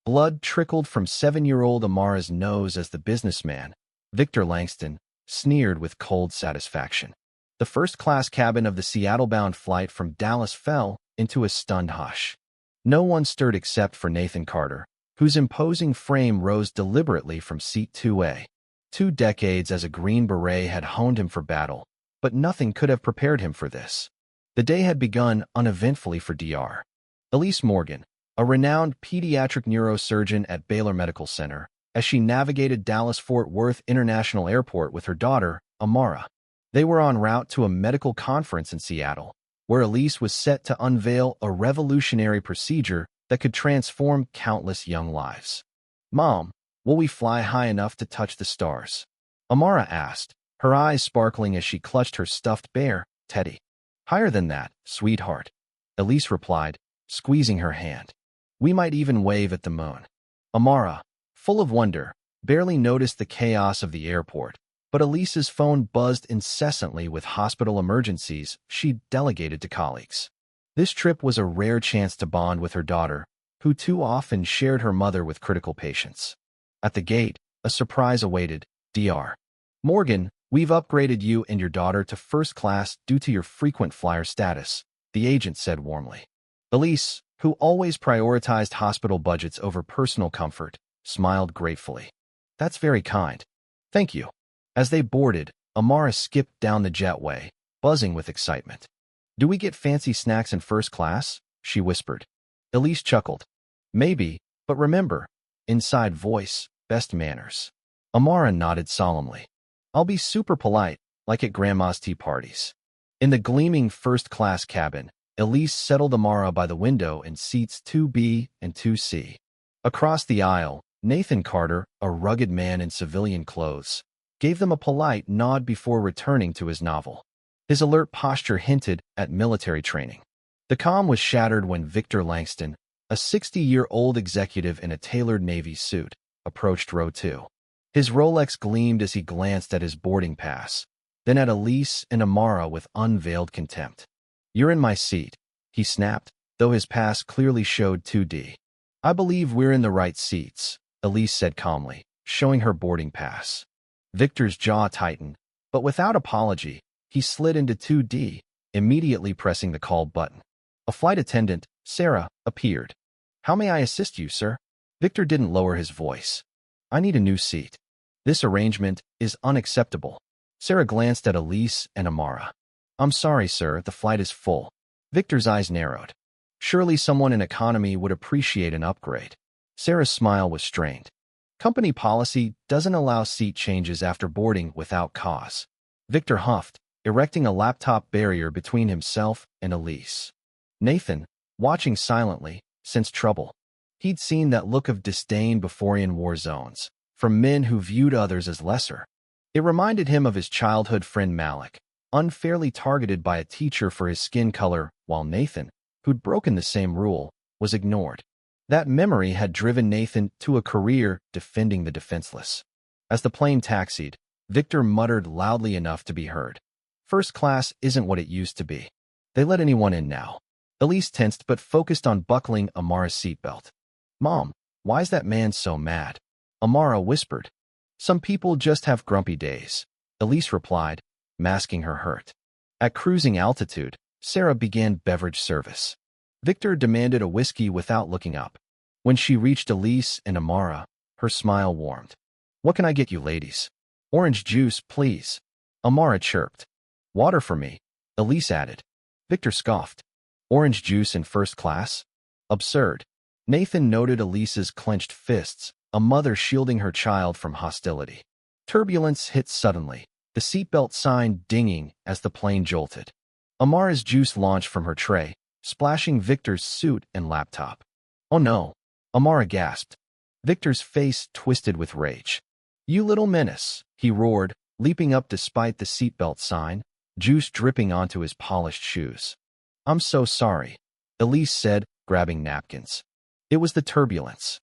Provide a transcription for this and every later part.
Blood trickled from 7-year-old Amara's nose as the businessman, Victor Langston, sneered with cold satisfaction. The first-class cabin of the Seattle-bound flight from Dallas fell into a stunned hush. No one stirred except for Nathan Carter, whose imposing frame rose deliberately from seat 2A. 2 decades as a Green Beret had honed him for battle, but nothing could have prepared him for this. The day had begun uneventfully for Dr. Elise Morgan, a renowned pediatric neurosurgeon at Baylor Medical Center, as she navigated Dallas-Fort Worth International Airport with her daughter, Amara. They were en route to a medical conference in Seattle, where Elise was set to unveil a revolutionary procedure that could transform countless young lives. "Mom, will we fly high enough to touch the stars?" Amara asked, her eyes sparkling as she clutched her stuffed bear, Teddy. "Higher than that, sweetheart," Elise replied, squeezing her hand. "We might even wave at the moon." Amara, full of wonder, barely noticed the chaos of the airport, but Elise's phone buzzed incessantly with hospital emergencies she'd delegated to colleagues. This trip was a rare chance to bond with her daughter, who too often shared her mother with critical patients. At the gate, a surprise awaited. "Dr. Morgan, we've upgraded you and your daughter to first class due to your frequent flyer status," the agent said warmly. Elise, who always prioritized hospital budgets over personal comfort, smiled gratefully. "That's very kind. Thank you." As they boarded, Amara skipped down the jetway, buzzing with excitement. "Do we get fancy snacks in first class?" she whispered. Elise chuckled. "Maybe, but remember, inside voice, best manners." Amara nodded solemnly. "I'll be super polite, like at Grandma's tea parties." In the gleaming first-class cabin, Elise settled Amara by the window in seats 2B and 2C. Across the aisle, Nathan Carter, a rugged man in civilian clothes, gave them a polite nod before returning to his novel. His alert posture hinted at military training. The calm was shattered when Victor Langston, a 60-year-old executive in a tailored Navy suit, approached row 2. His Rolex gleamed as he glanced at his boarding pass, then at Elise and Amara with unveiled contempt. "You're in my seat," he snapped, though his pass clearly showed 2D. "I believe we're in the right seats," Elise said calmly, showing her boarding pass. Victor's jaw tightened, but without apology, he slid into 2D, immediately pressing the call button. A flight attendant, Sarah, appeared. "How may I assist you, sir?" Victor didn't lower his voice. "I need a new seat. This arrangement is unacceptable." Sarah glanced at Elise and Amara. "I'm sorry, sir, the flight is full." Victor's eyes narrowed. Surely someone in economy would appreciate an upgrade. Sarah's smile was strained. "Company policy doesn't allow seat changes after boarding without cause." Victor huffed, erecting a laptop barrier between himself and Elise. Nathan, watching silently, sensed trouble. He'd seen that look of disdain before in war zones, from men who viewed others as lesser. It reminded him of his childhood friend Malik, unfairly targeted by a teacher for his skin color, while Nathan, who'd broken the same rule, was ignored. That memory had driven Nathan to a career defending the defenseless. As the plane taxied, Victor muttered loudly enough to be heard. "First class isn't what it used to be. They let anyone in now." Elise tensed but focused on buckling Amara's seatbelt. "Mom, why's that man so mad?" Amara whispered. "Some people just have grumpy days," Elise replied, masking her hurt. At cruising altitude, Sarah began beverage service. Victor demanded a whiskey without looking up. When she reached Elise and Amara, her smile warmed. "What can I get you ladies?" "Orange juice, please," Amara chirped. "Water for me," Elise added. Victor scoffed. "Orange juice in first class? Absurd." Nathan noted Elise's clenched fists, a mother shielding her child from hostility. Turbulence hit suddenly, the seatbelt sign dinging as the plane jolted. Amara's juice launched from her tray, splashing Victor's suit and laptop. "Oh no," Amara gasped. Victor's face twisted with rage. "You little menace," he roared, leaping up despite the seatbelt sign, juice dripping onto his polished shoes. "I'm so sorry," Elise said, grabbing napkins. "It was the turbulence."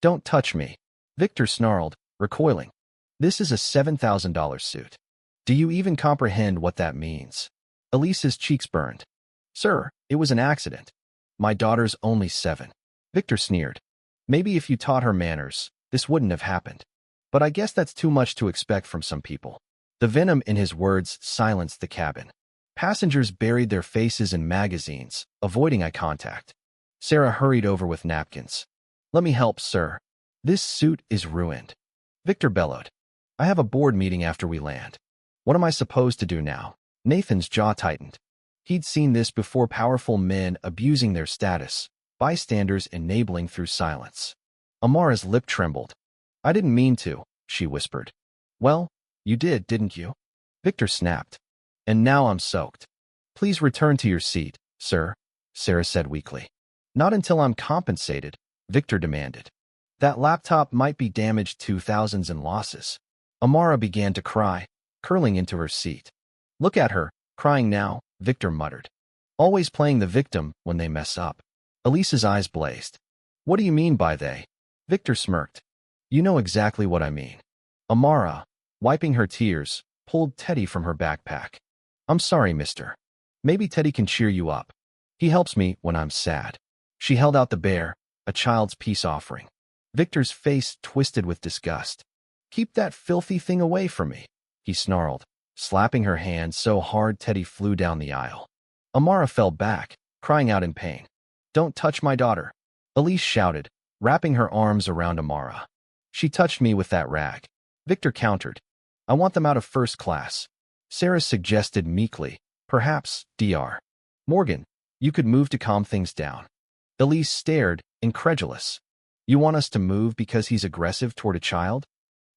"Don't touch me," Victor snarled, recoiling. "This is a $7,000 suit. Do you even comprehend what that means?" Elise's cheeks burned. "Sir, it was an accident. My daughter's only 7. Victor sneered. Maybe if you taught her manners, this wouldn't have happened. But I guess that's too much to expect from some people. The venom in his words silenced the cabin. Passengers buried their faces in magazines, avoiding eye contact. Sarah hurried over with napkins. "Let me help, sir. This suit is ruined." Victor bellowed. "I have a board meeting after we land. What am I supposed to do now?" Nathan's jaw tightened. He'd seen this before: powerful men abusing their status, bystanders enabling through silence. Amara's lip trembled. "I didn't mean to," she whispered. "Well, you did, didn't you?" Victor snapped. "And now I'm soaked." "Please return to your seat, sir," Sarah said weakly. "Not until I'm compensated," Victor demanded. "That laptop might be damaged to thousands in losses." Amara began to cry, curling into her seat. "Look at her, crying now," Victor muttered. "Always playing the victim when they mess up." Elise's eyes blazed. "What do you mean by they?" Victor smirked. "You know exactly what I mean." Amara, wiping her tears, pulled Teddy from her backpack. "I'm sorry, mister. Maybe Teddy can cheer you up. He helps me when I'm sad." She held out the bear, a child's peace offering. Victor's face twisted with disgust. "Keep that filthy thing away from me," he snarled, slapping her hand so hard Teddy flew down the aisle. Amara fell back, crying out in pain. "Don't touch my daughter," Elise shouted, wrapping her arms around Amara. "She touched me with that rag," Victor countered. "I want them out of first class." Sarah suggested meekly, "Perhaps, Dr. Morgan, you could move to calm things down." Elise stared, incredulous. "You want us to move because he's aggressive toward a child?"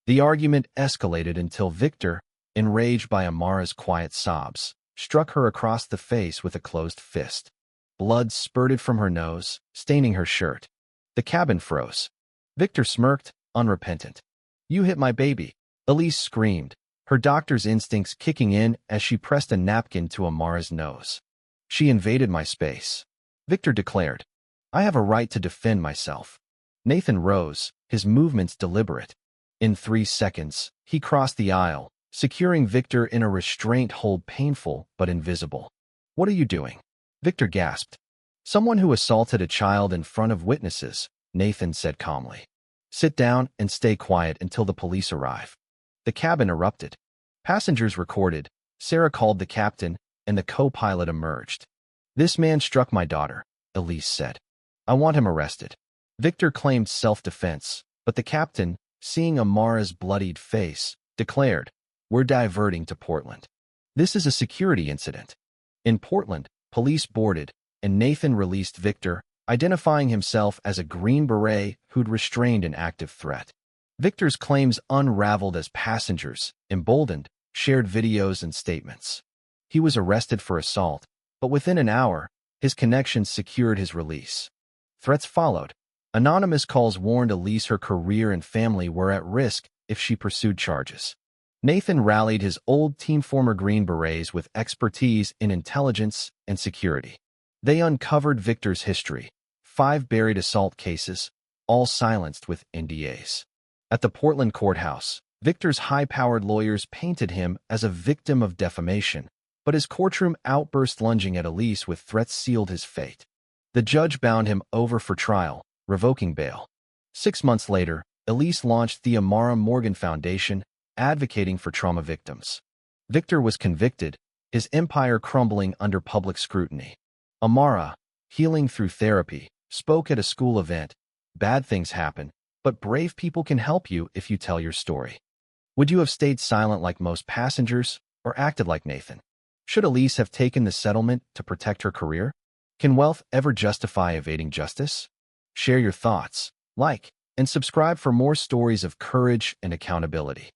The argument escalated until Victor, enraged by Amara's quiet sobs, struck her across the face with a closed fist. Blood spurted from her nose, staining her shirt. The cabin froze. Victor smirked, unrepentant. "You hit my baby," Elise screamed, her doctor's instincts kicking in as she pressed a napkin to Amara's nose. "She invaded my space," Victor declared. "I have a right to defend myself." Nathan rose, his movements deliberate. In 3 seconds, he crossed the aisle, securing Victor in a restraint hold painful but invisible. "What are you doing?" Victor gasped. "Someone who assaulted a child in front of witnesses," Nathan said calmly. "Sit down and stay quiet until the police arrive." The cabin erupted. Passengers recorded. Sarah called the captain, and the co-pilot emerged. "This man struck my daughter," Elise said. "I want him arrested." Victor claimed self-defense, but the captain, seeing Amara's bloodied face, declared, "We're diverting to Portland. This is a security incident." In Portland, police boarded, and Nathan released Victor, identifying himself as a Green Beret who'd restrained an active threat. Victor's claims unraveled as passengers, emboldened, shared videos and statements. He was arrested for assault, but within an hour, his connections secured his release. Threats followed. Anonymous calls warned Elise her career and family were at risk if she pursued charges. Nathan rallied his old team, former Green Berets with expertise in intelligence and security. They uncovered Victor's history, 5 buried assault cases, all silenced with NDAs. At the Portland courthouse, Victor's high-powered lawyers painted him as a victim of defamation, but his courtroom outburst lunging at Elise with threats sealed his fate. The judge bound him over for trial, revoking bail. 6 months later, Elise launched the Amara Morgan Foundation, advocating for trauma victims. Victor was convicted, his empire crumbling under public scrutiny. Amara, healing through therapy, spoke at a school event. "Bad things happen, but brave people can help you if you tell your story." Would you have stayed silent like most passengers, or acted like Nathan? Should Elise have taken the settlement to protect her career? Can wealth ever justify evading justice? Share your thoughts, like, and subscribe for more stories of courage and accountability.